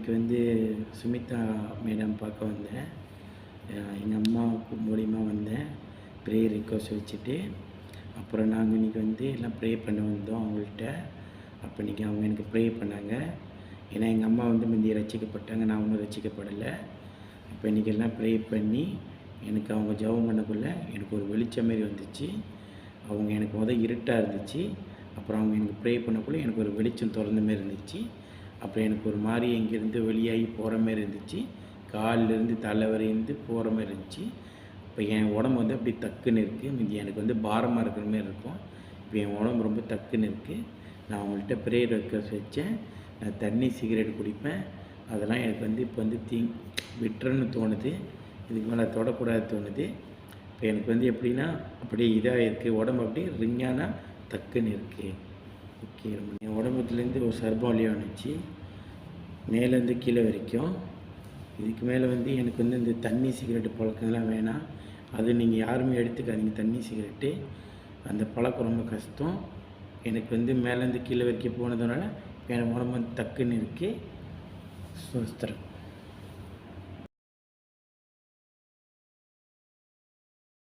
இன்றைக்கி வந்து சுமிதா மேடம் பார்க்க வந்தேன். எங்கள் அம்மா மூலிமா வந்தேன். ப்ரேயர் ரிக்வெஸ்ட் வச்சுட்டு, அப்புறம் நாங்கள் இன்றைக்கி வந்து எல்லாம் ப்ரே பண்ண வந்தோம் அவங்கள்ட்ட. அப்போ இன்றைக்கி அவங்க எனக்கு ப்ரே பண்ணாங்க. ஏன்னா எங்கள் அம்மா வந்து முந்தைய ரட்சிக்கப்பட்டாங்க, நான் ஒன்றும் ரட்சிக்கப்படலை. அப்போ இன்றைக்கி எல்லாம் ப்ரே பண்ணி எனக்கு அவங்க ஜெபம் பண்ணக்குள்ளே எனக்கு ஒரு வெளிச்சம் மாரி வந்துச்சு. அவங்க எனக்கு இருட்டாக இருந்துச்சு. அப்புறம் அவங்க எனக்கு ப்ரே பண்ணக்குள்ளே எனக்கு ஒரு வெளிச்சம் திறந்த மாரி இருந்துச்சு. அப்புறம் எனக்கு ஒரு மாதிரி இங்கேருந்து வெளியாகி போகிற மாரி இருந்துச்சு. கால்லேருந்து தலை வரையிருந்து போகிற மாதிரி இருந்துச்சு. இப்போ என் உடம்பு வந்து அப்படி டக்குன்னு இருக்குது. முந்தி எனக்கு வந்து பாரமாக இருக்கிற மாரி இருக்கும். இப்போ என் உடம்பு ரொம்ப டக்குன்னு இருக்குது. நான் அவங்கள்ட்ட ப்ரேயர் ரெக்வெஸ்ட் வச்சேன். நான் தண்ணி, சிகரெட் குடிப்பேன். அதெல்லாம் எனக்கு வந்து இப்போ வந்து விட்டுறன்னு தோணுது. இதுக்கு மேலே தொடக்கூடாது தோணுது. இப்போ எனக்கு வந்து எப்படின்னா அப்படியே இதாக இருக்குது. உடம்பு அப்படியே ரிங்கானா டக்குன்னு இருக்குது. ஓகே, என் உடம்புலேருந்து ஒரு சர்பம் வழியாக வந்துச்சு, மேலேருந்து கீழே வரைக்கும். இதுக்கு மேலே வந்து எனக்கு வந்து இந்த தண்ணி, சிகரெட்டு பழக்கம்லாம் வேணாம். அது நீங்கள் யாருமே எடுத்துக்காதீங்க. தண்ணி, சிகரெட்டு அந்த பழக்கம் ரொம்ப கஷ்டம். எனக்கு வந்து மேலேருந்து கீழே வரைக்கும் போனதுனால என் உடம்பு வந்து டக்குன்னு இருக்குது. சுஸ்திரம்.